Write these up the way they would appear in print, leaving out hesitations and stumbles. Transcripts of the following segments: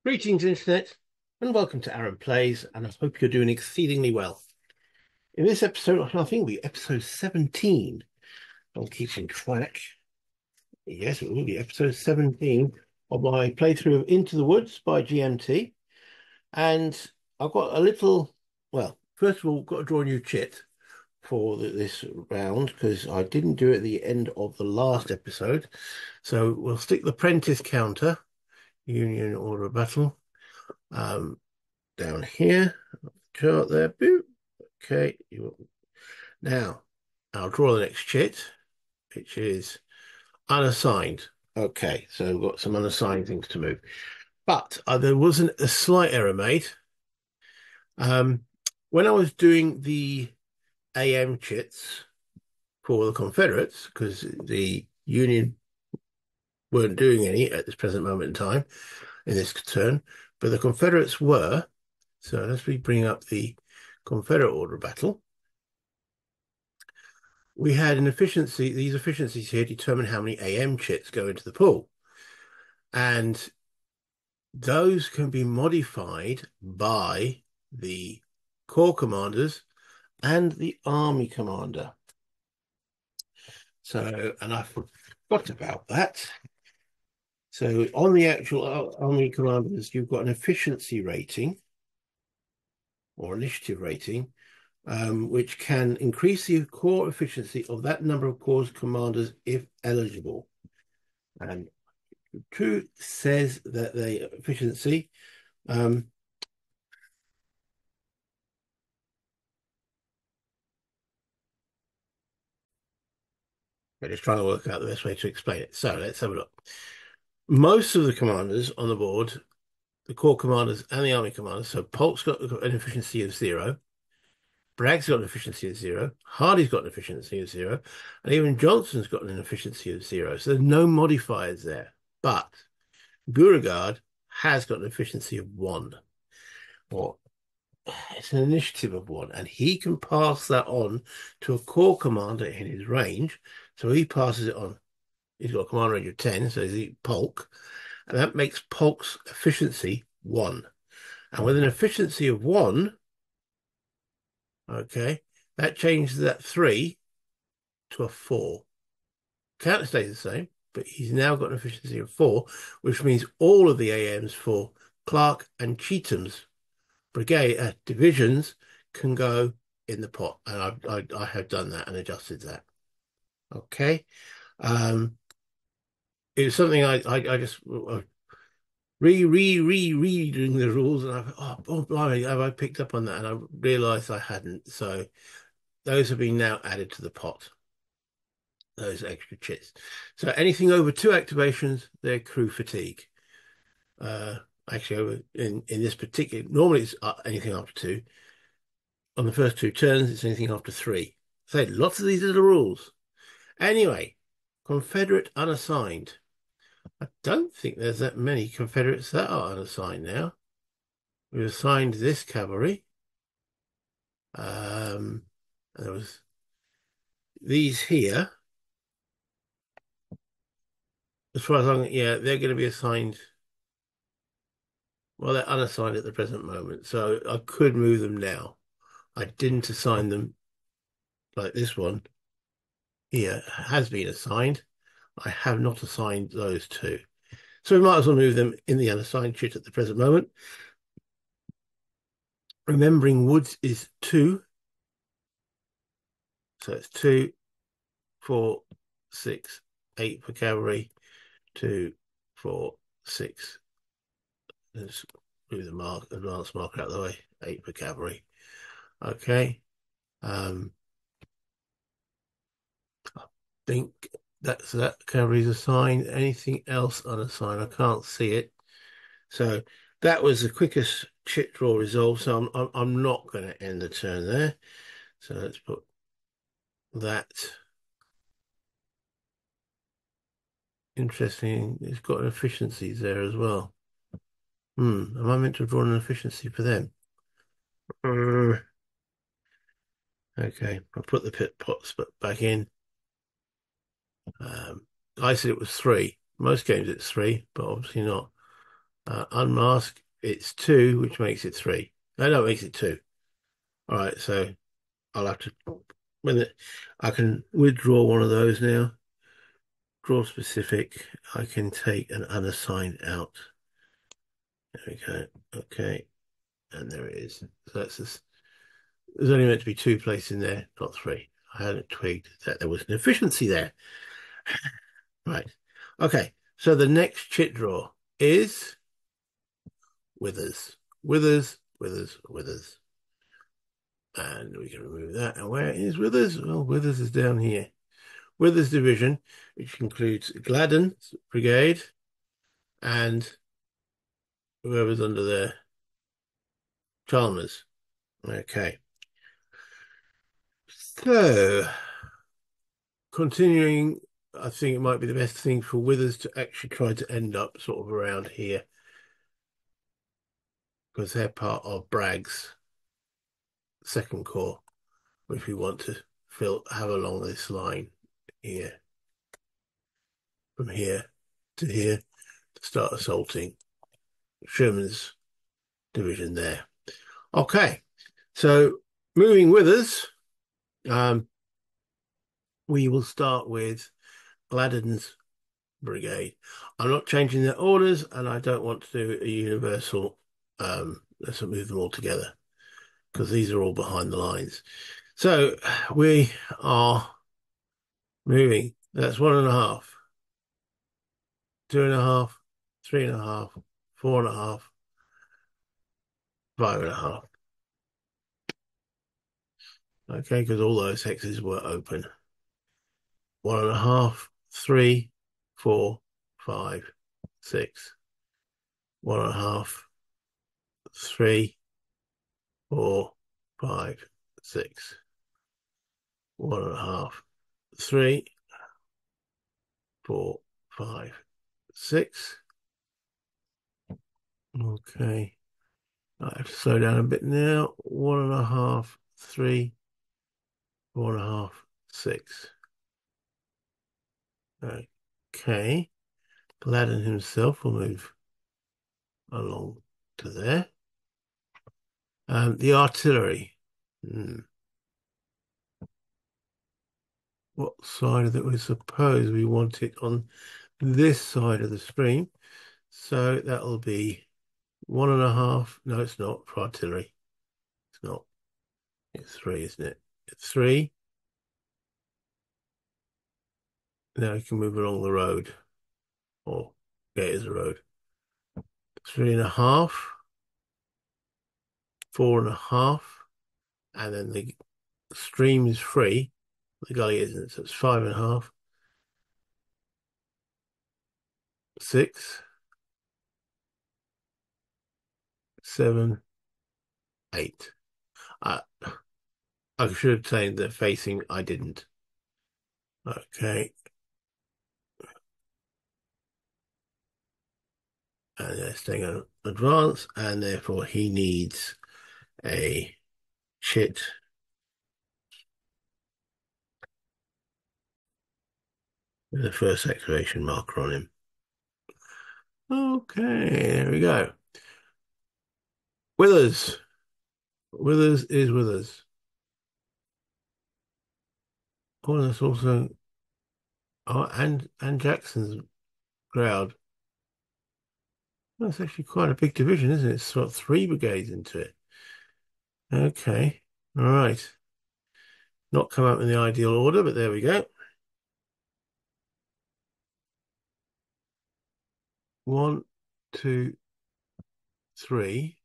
Greetings, Internet, and welcome to Aaron Plays, and I hope you're doing exceedingly well. In this episode, I think it'll be episode 17. I'm keeping track. Yes, it will be episode 17 of my playthrough of Into the Woods by GMT. And I've got a little, well, first of all, got to draw a new chit for this round because I didn't do it at the end of the last episode. So we'll stick the Prentice counter, Union Order of Battle. Down here, chart there, boop. Okay, now I'll draw the next chit, which is unassigned. Okay, so we've got some unassigned things to move. But there wasn't a slight error made. When I was doing the AM chits for the Confederates, because the Union weren't doing any at this present moment in time in this turn, but the Confederates were. So as we bring up the Confederate order of battle, we had an efficiency. These efficiencies here determine how many AM chits go into the pool. And those can be modified by the Corps commanders and the Army commander. So, and I forgot about that. So on the actual Army commanders, you've got an efficiency rating or initiative rating, which can increase the core efficiency of that number of corps commanders if eligible. And Truth says that the efficiency I'm just trying to work out the best way to explain it. So let's have a look. Most of the commanders on the board, the corps commanders and the army commanders, so Polk's got an efficiency of 0, Bragg's got an efficiency of 0, Hardy's got an efficiency of 0, and even Johnson's got an efficiency of 0. So there's no modifiers there. But Beauregard has got an efficiency of 1, or it's an initiative of 1, and he can pass that on to a corps commander in his range. So he passes it on. He's got a command range of 10, so he's Polk, and that makes Polk's efficiency 1. And with an efficiency of 1, okay, that changes that 3 to a 4. Counter stays the same, but he's now got an efficiency of 4, which means all of the AMs for Clark and Cheatham's brigade divisions can go in the pot, and I have done that and adjusted that. Okay, it was something I just reading the rules, and oh blimey, have I picked up on that? And I realised I hadn't. So those have been now added to the pot. Those extra chits. So anything over 2 activations, they're crew fatigue. Actually, in this particular, normally it's anything after 2. On the first 2 turns, it's anything after 3. So lots of these are the rules. Anyway, Confederate unassigned. I don't think there's that many Confederates that are unassigned now. We've assigned this cavalry. There was these here. As far as I'm, yeah, they're going to be assigned. Well, they're unassigned at the present moment, so I could move them now. I didn't assign them like this one here has been assigned. I have not assigned those 2. So we might as well move them in the unassigned chit at the present moment. Remembering woods is 2. So it's 2, 4, 6, 8 for cavalry. 2, 4, 6. Let's move the advanced marker out of the way. 8 for cavalry. Okay. I think that cavalry's assigned. Anything else unassigned? I can't see it. So that was the quickest chit draw resolve. So I'm not going to end the turn there. So let's put that. Interesting. It's got efficiencies there as well. Am I meant to draw an efficiency for them? Okay, I'll put the pit pots back in. I said it was 3. Most games it's 3, but obviously not. Unmask, it's 2, which makes it 3. No, it makes it 2. All right, so I'll have to, I can withdraw one of those now. Draw specific. I can take an unassigned out. There we go. Okay, and there it is. So that's just, there's only meant to be 2 places in there, not 3. I hadn't twigged that there was an efficiency there. Right. Okay, so the next chit draw is Withers. Withers, Withers, Withers. And we can remove that. And where is Withers? Well, Withers is down here. Withers Division, which includes Gladden's Brigade and whoever's under there. Chalmers. Okay. So, continuing, I think it might be the best thing for Withers to actually try to end up sort of around here because they're part of Bragg's second corps, which we want to have along this line here, from here to start assaulting Sherman's division there. Okay, so moving with us, we will start with Gladden's brigade. I'm not changing their orders, and I don't want to do a universal. Let's move them all together because these are all behind the lines. So we are moving. That's 1.5, 2.5, 3.5, 4.5, 5.5. Okay, because all those hexes were open. 1.5, 3, 4, 5, 6. 1.5, 3, 4, 5, 6. 1.5, 3, 4, 5, 6. Okay. I have to slow down a bit now. 1.5, 3, 4.5, 6. Okay. Gladden himself will move along to there. The artillery. What side of it? We suppose we want it on this side of the stream. So that'll be 1.5. No, it's not for artillery. It's not. It's 3, isn't it? It's 3. Now you can move along the road. Or, yeah, it is a road. 3.5. 4.5. And then the stream is free. The gully isn't, so it's 5.5. 6. 7. 8. I should have changed the facing. I didn't. Okay. And they're staying on advance, and therefore he needs a chit with the first activation marker on him. Okay, there we go. Withers. Withers is Withers. Oh, that's also and Jackson's crowd. That's actually quite a big division, isn't it? It's got 3 brigades into it. Okay, all right. Not come up in the ideal order, but there we go. 1, 2, 3.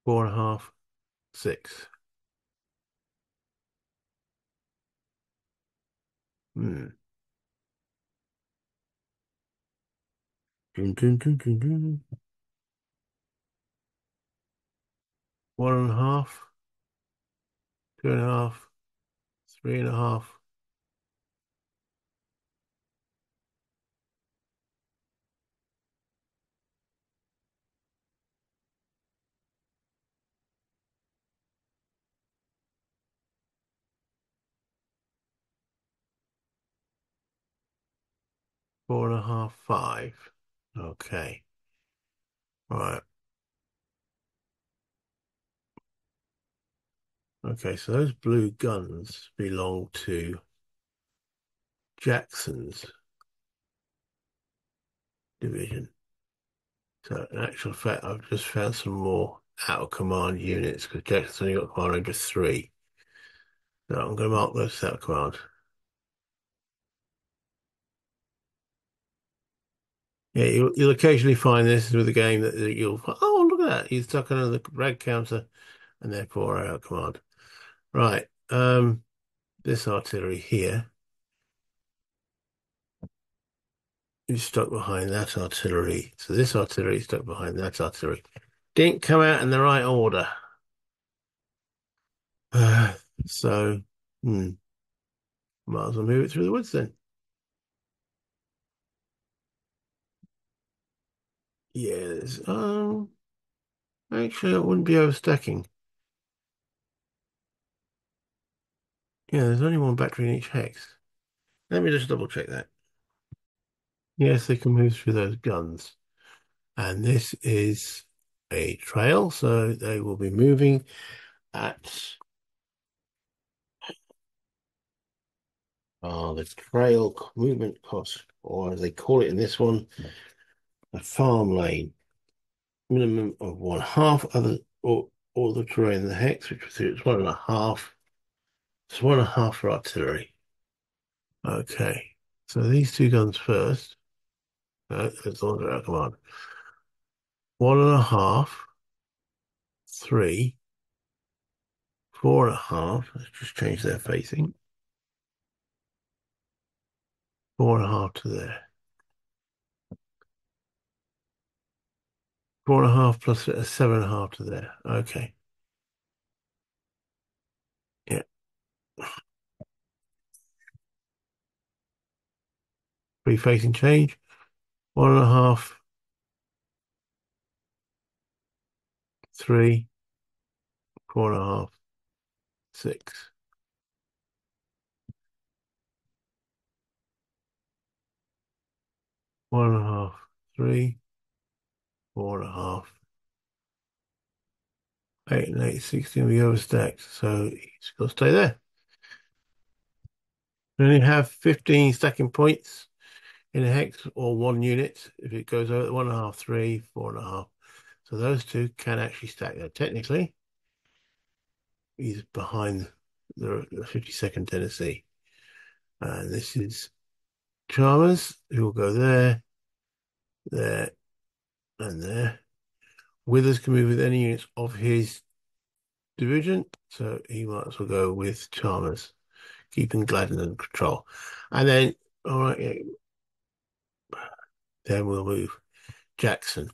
4.5, 6. Hmm. Dun, dun, dun, dun, dun. 1.5, 2.5, 3.5. 4.5, 5. Okay. Right. Okay, so those blue guns belong to Jackson's division. So in actual fact, I've just found some more out of command units because Jackson's only got command range of 3. So I'm going to mark those out of command. Yeah, you'll occasionally find this with a game that you'll, oh, look at that. He's stuck under the rag counter and therefore out of command. Right. This artillery here is stuck behind that artillery. So this artillery is stuck behind that artillery. Didn't come out in the right order. Uh, so, hmm, might as well move it through the woods then. Yes. Actually, it wouldn't be overstacking. Yeah, there's only one battery in each hex. Let me just double check that. Yes, they can move through those guns. And this is a trail, so they will be moving at the trail movement cost, or as they call it in this one, a farm lane. Minimum of 1/2 other or all the terrain in the hex, which was it's 1.5. It's 1.5 for artillery. Okay, so these two guns first. Let's order our command. 1.5, 3, 4.5. Let's just change their facing. 4.5 to there. 4.5 plus 7.5 to there. Okay. Yeah. Free facing change. 1.5, 3, 4.5, 6. 1.5, 3, 4.5. 8 and 8, 16, we overstacked, so it's got to stay there. We only have 15 stacking points in a hex or 1 unit. If it goes over 1.5, 3, 4.5. So those two can actually stack there. Technically, he's behind the 52nd Tennessee. And this is Chalmers, who will go there, there, and there. Withers can move with any units of his division, so he might as well go with Chalmers, keeping Gladden under control. And then, all right, yeah, then we'll move Jackson.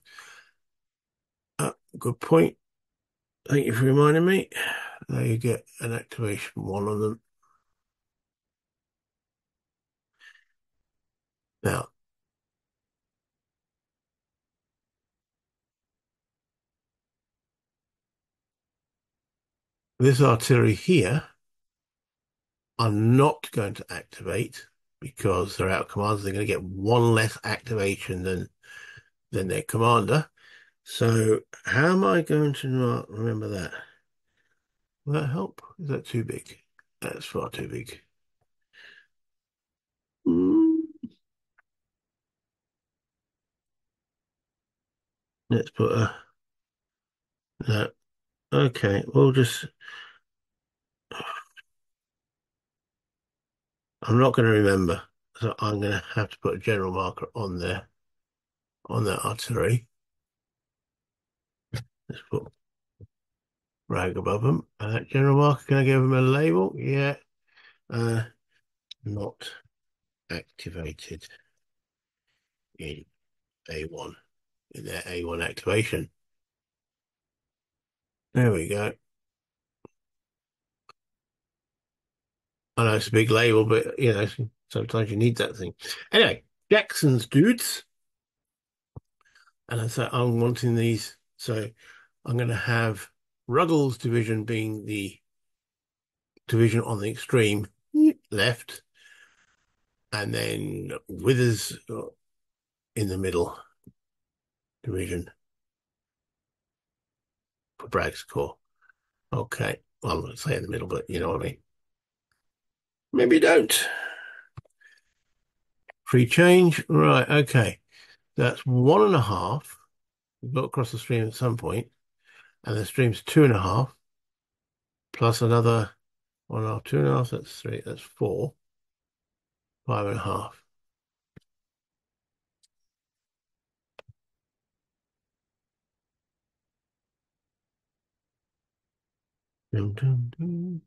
Good point. Thank you for reminding me. Now you get an activation one on them. Now, this artillery here are not going to activate because they're out of commands. They're going to get one less activation than their commander. So how am I going to not remember that? Will that help? Is that too big? That's far too big. Let's put that. Okay, we'll just. I'm not going to remember, so I'm going to have to put a general marker on there on that artillery. Let's put rag above them. General marker, can I give them a label? Yeah. Not activated in A1, in their A1 activation. There we go. I know it's a big label, but sometimes you need that thing. Anyway, Jackson's dudes. And so I'm wanting these. So I'm going to have Ruggles division being the division on the extreme left. and then Withers in the middle division for Bragg's Corps. Okay. Well, I'm going to say in the middle, but you know what I mean. Maybe you don't. Free change. Right. Okay. That's 1.5. We've got across the stream at some point, and the stream's 2.5 plus another 1.5, 2.5. That's 3. That's 4. 5.5. Dun, dun, dun.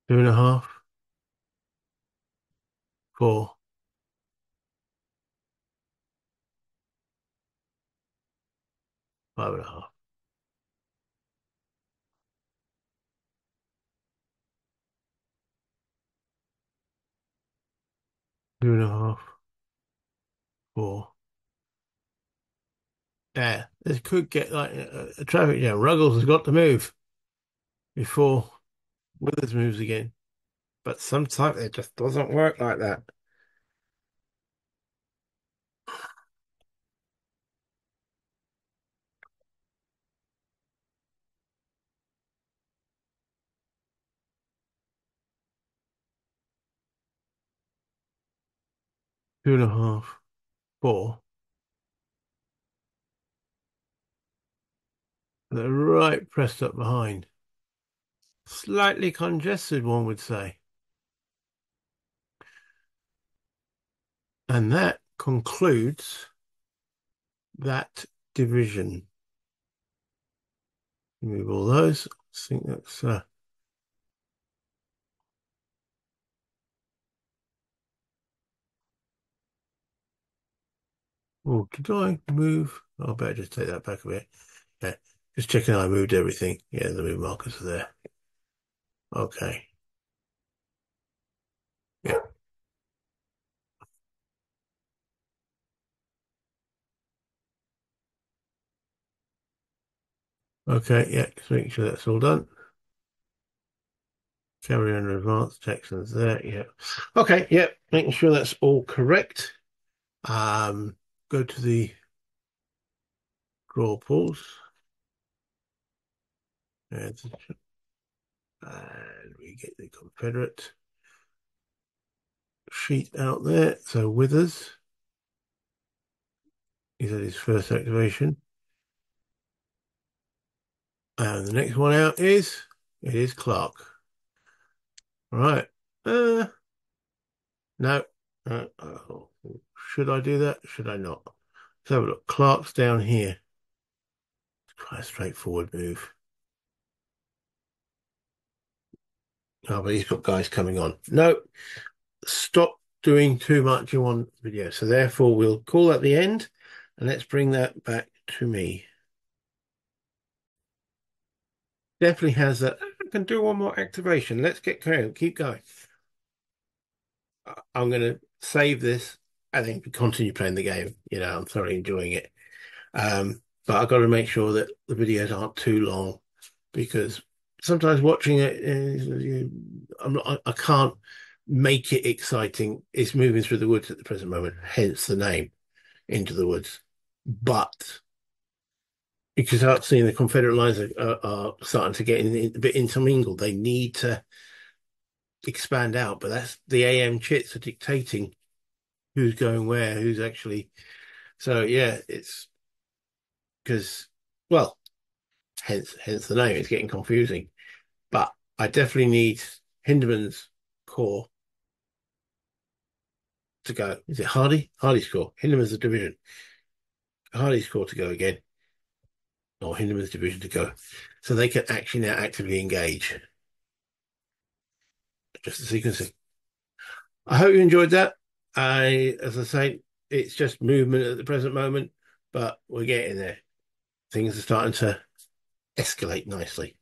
2.5. 4. 5.5. 2.5. 4. Yeah, this could get like a traffic jam. Ruggles has got to move before Withers moves again. But sometimes it just doesn't work like that. 2.5. 4. They're right pressed up behind. Slightly congested, one would say. And that concludes that division. Remove all those. I think that's oh, did I move? I better just take that back a bit. Yeah, just checking I moved everything. Yeah, the move markers are there. Okay. Yeah. Okay, yeah, just make sure that's all done. Carry under advanced Jackson's there, yeah. Okay, yeah, making sure that's all correct. Go to the draw pulls. And we get the Confederate sheet out there. So Withers, he's at his first activation. And the next one out it is Clark. All right. No. Should I do that? Should I not? Let's have a look. Clark's down here. It's quite a straightforward move. Oh, but he's got guys coming on. No, stop doing too much in one video. So therefore, we'll call that the end, and let's bring that back to me. Definitely has that. I can do one more activation. Let's get going. Keep going. I'm going to save this and then continue playing the game. You know, I'm thoroughly enjoying it. But I've got to make sure that the videos aren't too long because sometimes watching it, I can't make it exciting. It's moving through the woods at the present moment, hence the name, Into the Woods. But you can start seeing the Confederate lines are starting to get a bit intermingled. They need to expand out, but that's the AM chits are dictating who's going where, who's actually. So yeah, it's because well, hence the name. It's getting confusing, but I definitely need Hinderman's Corps to go. Is it Hardy? Hardy's Corps. Hinderman's the division. Hardy's Corps to go again, or Hinderman's division to go, so they can actually now actively engage. Just the sequencing. I hope you enjoyed that. As I say, it's just movement at the present moment, but we're getting there. Things are starting to escalate nicely.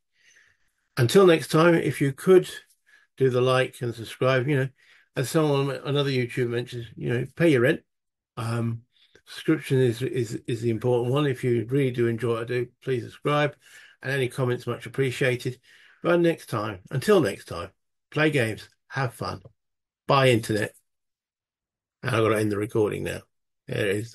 Until next time, if you could do the like and subscribe, as someone another YouTuber mentions, pay your rent. Subscription is the important one. If you really do enjoy what I do, please subscribe, and any comments much appreciated. But until next time. play games, have fun, buy internet. And I've got to end the recording now. There it is.